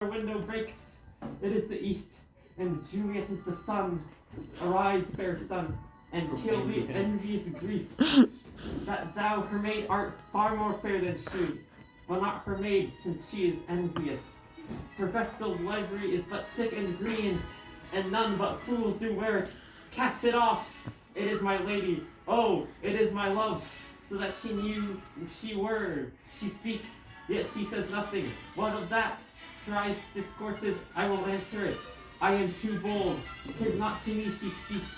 Our window breaks, it is the east, and Juliet is the sun. Arise, fair sun, and kill the envious grief, that thou, her maid, art far more fair than she. Well, not her maid, since she is envious. Her vestal livery is but sick and green, and none but fools do wear it. Cast it off! It is my lady, oh, it is my love, so that she knew she were. She speaks, yet she says nothing. What of that? Thrice discourses, I will answer it. I am too bold, 'tis not to me she speaks.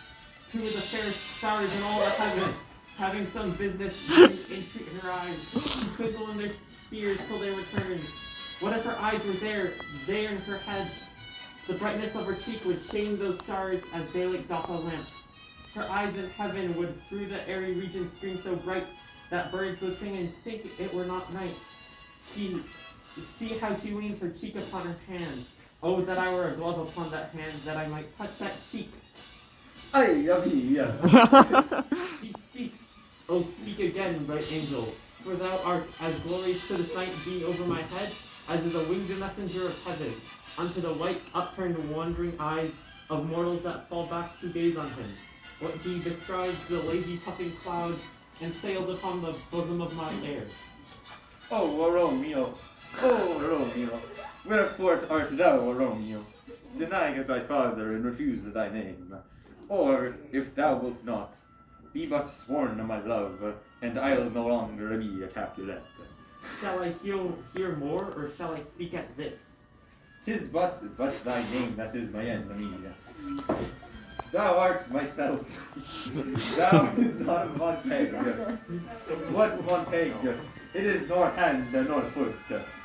Two of the fairest stars in all the heaven, having some business into her eyes, to twinkle in their spheres till they return. What if her eyes were there in her head? The brightness of her cheek would shame those stars as daylight doth a lamp. Her eyes in heaven would through the airy region stream so bright that birds would sing and think it were not night. See how she leans her cheek upon her hand. Oh, that I were a glove upon that hand, that I might touch that cheek. Ay, mia. She speaks. Oh, speak again, bright angel, for thou art as glorious to this night be over my head, as is a winged messenger of heaven, unto the white, upturned, wandering eyes of mortals that fall back to gaze on him. What he bestrides the lazy puffing clouds, and sails upon the bosom of my air. Oh, Romeo, oh, Romeo, wherefore art thou, Romeo, denying thy father and refuse thy name? Or, if thou wilt not, be but sworn to my love, and I'll no longer be a Capulet. Shall I hear more, or shall I speak at this? 'Tis but thy name that is my enemy. Thou art myself. Thou is not Montaigne. What's Montaigne? It is nor hand, nor foot,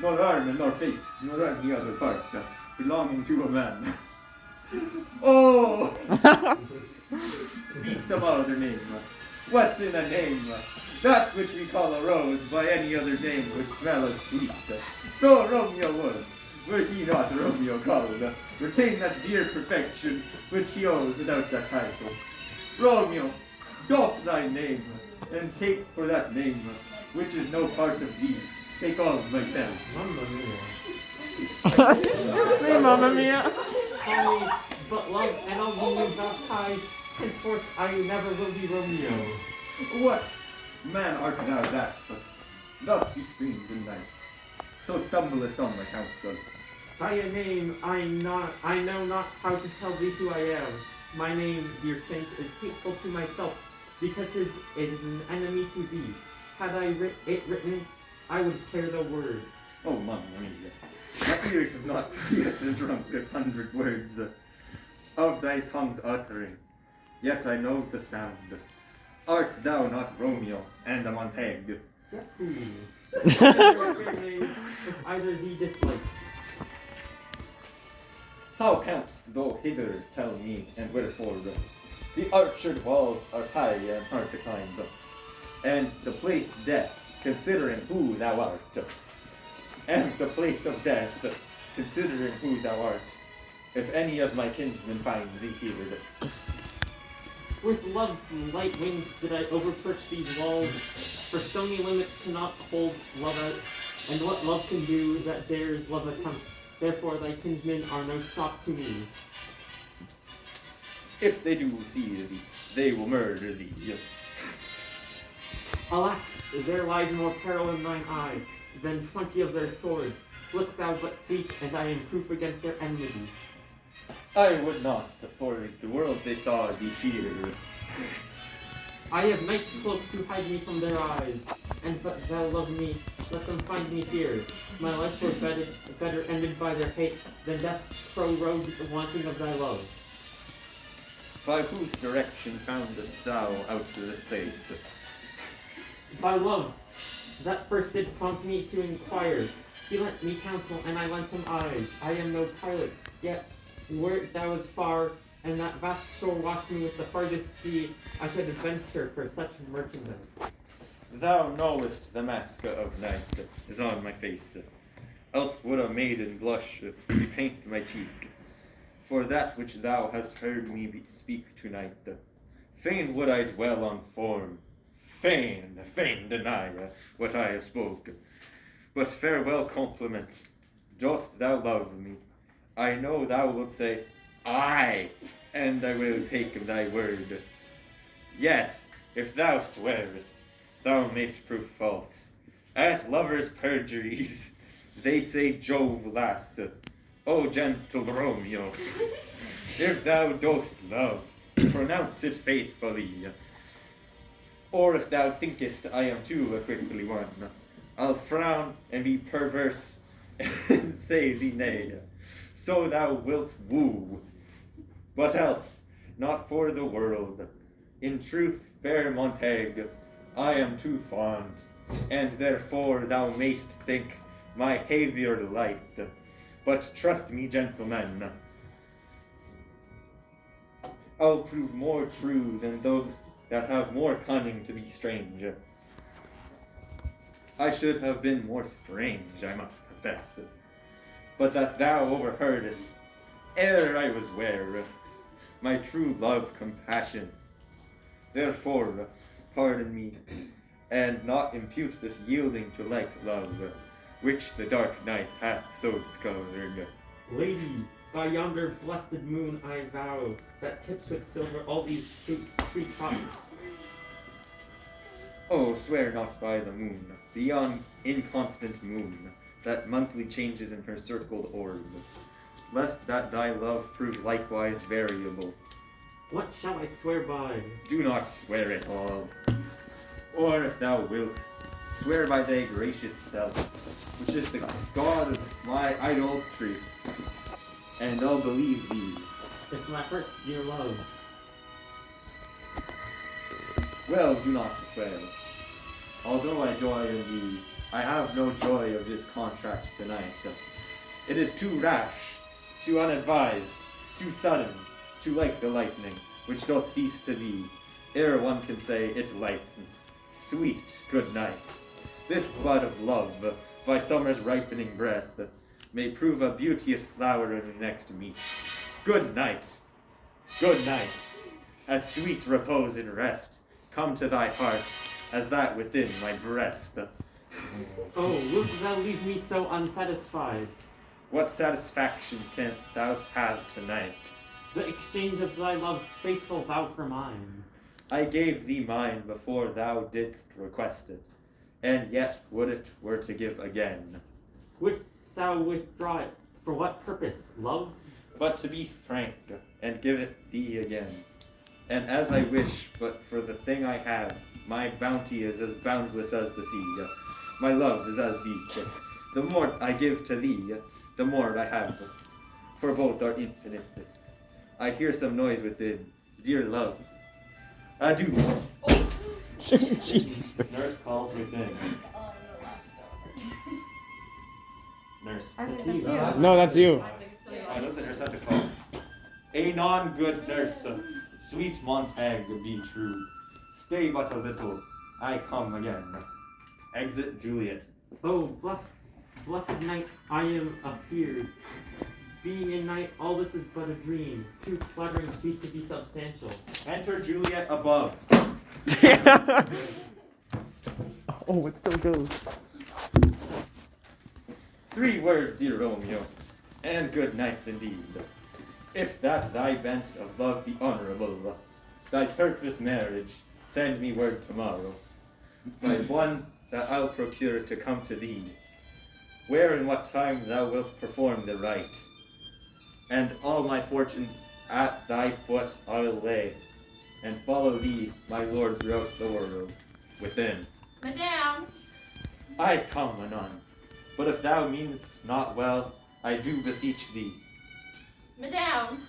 nor arm, nor face, nor any other part belonging to a man. Oh! Be some other name. What's in a name? That which we call a rose by any other name would smell as sweet. So Romeo would, were he not Romeo called, retain that dear perfection which he owes without that title. Romeo, doff thy name, and take for that name, which is no part of thee, take all of myself. Mamma mia. Did you just say Mamma Mia? I but love and I'll be you baptized. Henceforth I never will be Romeo. What man art thou that, but thus be screamed in night? So stumblest on my counsel. By a name I know not how to tell thee who I am. My name, dear saint, is hateful to myself, because it is an enemy to thee. Had I it written, I would tear the word. Oh, Mamma mia, my ears have not yet drunk 100 words of thy tongue's uttering, yet I know the sound. Art thou not Romeo and a Montaigne? Geoffrey, fair name, if either thee dislike. How canst thou hither tell me, and wherefore? The archered walls are high and hard to climb, and the place death, considering who thou art. And the place of death, considering who thou art, if any of my kinsmen find thee here. With love's light wings did I oversearch these walls, for stony limits cannot hold love out, and what love can do that dares love attempt. Therefore thy kinsmen are no stop to me. If they do see thee, they will murder thee. Alack, there lies more peril in thine eye than 20 of their swords. Look thou but speak, and I am proof against their enmity. I would not, for the world they saw thee fear. I have night's cloak to hide me from their eyes, and but thou love me, let them find me here. My life were better ended by their hate than death prorogued wanting of thy love. By whose direction foundest thou out to this place? By love, that first did prompt me to inquire. He lent me counsel, and I lent him eyes. I am no pilot, yet wert thou as far, and that vast shore washed me with the farthest sea, I should adventure for such merchandise. Thou knowest the mask of night is on my face, else would a maiden blush paint my cheek. For that which thou hast heard me speak tonight, fain would I dwell on form, fain deny what I have spoke. But farewell compliment, Dost thou love me? I know thou wilt say, Aye, and I will take thy word. Yet, if thou swearest, thou mayst prove false. At lovers' perjuries, they say Jove laughs. O gentle Romeo, if thou dost love, pronounce it faithfully. Or if thou thinkest I am too quickly won, I'll frown and be perverse and say thee nay. So thou wilt woo, but else, not for the world. In truth, fair Montague, I am too fond, and therefore thou mayst think my havior light. But trust me, gentlemen, I'll prove more true than those that have more cunning to be strange. I should have been more strange, I must confess, but that thou overheardest, ere I was ware, my true love compassion. Therefore, pardon me, and not impute this yielding to light love, which the dark night hath so discovered. Lady, by yonder blessed moon I vow, that tips with silver all these tree tops. Oh, swear not by the moon, the young inconstant moon, that monthly changes in her circled orb, lest that thy love prove likewise variable. What shall I swear by? Do not swear at all. Or if thou wilt, swear by thy gracious self, which is the god of my idolatry, and I'll believe thee. If my heart, dear love. Well, do not swear. Although I joy in thee, I have no joy of this contract tonight. It is too rash, too unadvised, too sudden, too like the lightning, which doth cease to be, ere one can say it lightens. Sweet good night. This bud of love, by summer's ripening breath, may prove a beauteous flower in the next meet. Good night. Good night. As sweet repose and rest come to thy heart as that within my breast. Oh, wilt thou leave me so unsatisfied? What satisfaction canst thou have tonight? The exchange of thy love's faithful vow for mine. I gave thee mine before thou didst request it, and yet would it were to give again. Wouldst thou withdraw it? For what purpose? Love? But to be frank, and give it thee again. And as I wish, but for the thing I have, my bounty is as boundless as the sea. My love is as deep. The more I give to thee, the more I have. For both are infinite. I hear some noise within. Dear love. Adieu. Jesus. Nurse calls within. Oh, no, I'm sorry. Nurse. I think That's that's you. you. No, that's you. I know the nurse had to call. A non-good nurse, sweet Montague, be true. Stay but a little, I come again. Exit Juliet. Oh, blessed night, I am afeared. Being in night, all this is but a dream, too fluttering sweet to be substantial. Enter Juliet above. Oh, it still goes. 3 words, dear Romeo, and good night indeed. If that thy bent of love be honorable, thy purpose marriage, send me word tomorrow, by one that I'll procure to come to thee, where and what time thou wilt perform the rite, and all my fortunes at thy foot I'll lay, and follow thee, my lord, throughout the world, within. Madame! I come anon, but if thou meanest not well, I do beseech thee. Madame!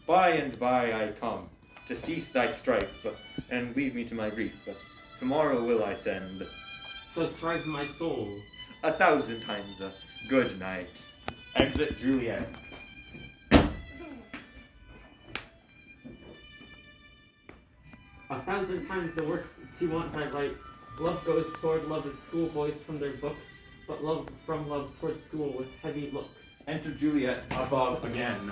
By and by I come, to cease thy strife, and leave me to my grief. Tomorrow will I send. So thrive my soul. 1,000 times good night. Exit Juliet. 1,000 times the worse to want thy light. Love goes toward love as schoolboys from their books, but love from love toward school with heavy looks. Enter Juliet above again.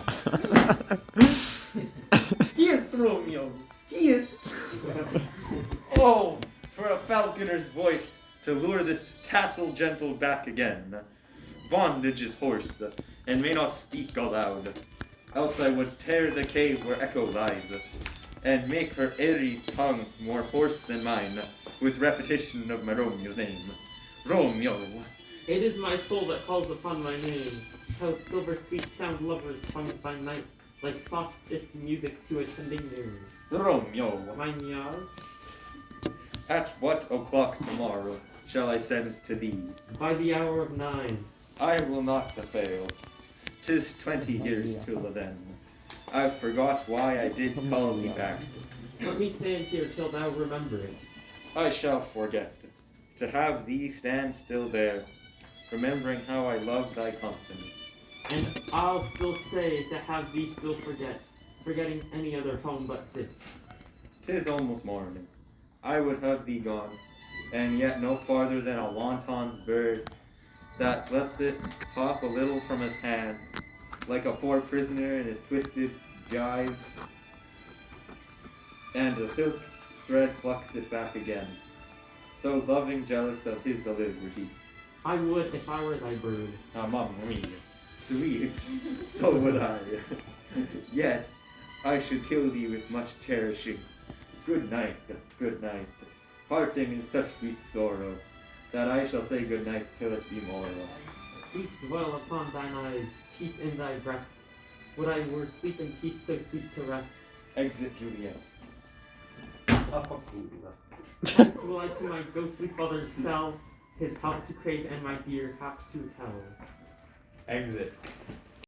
He is Romeo. He is. Oh, for a falconer's voice to lure this tassel gentle back again. bondage is hoarse, and may not speak aloud. Else I would tear the cave where echo lies, and make her airy tongue more hoarse than mine, with repetition of my Romeo's name. Romeo! It is my soul that calls upon my name. How silver sweet sound lovers' tongues by night, like softest music to attending ears. Romeo! Mine yours? At what o'clock tomorrow shall I send to thee? By the hour of 9. I will not fail. 'Tis 20 years till then. I've forgot why I did call thee back. Let me stand here till thou remember it. I shall forget. To have thee stand still there, remembering how I love thy company. And I'll still say to have thee still forget, forgetting any other home but this. 'Tis almost morning. I would have thee gone, and yet no farther than a wanton's bird that lets it hop a little from his hand, like a poor prisoner in his twisted gyves, and the silk thread plucks it back again, so loving jealous of his liberty. I would if I were thy bird. Ah, Mamma mia, sweet, so would I. Yet I should kill thee with much cherishing. Good night, good night. Parting is such sweet sorrow, that I shall say good night till it be morrow. Sleep dwell upon thine eyes, peace in thy breast. Would I were sleep in peace so sweet to rest. Exit Juliet. Hence will I to my ghostly father sell, his help to crave and my dear hap to tell. Exit.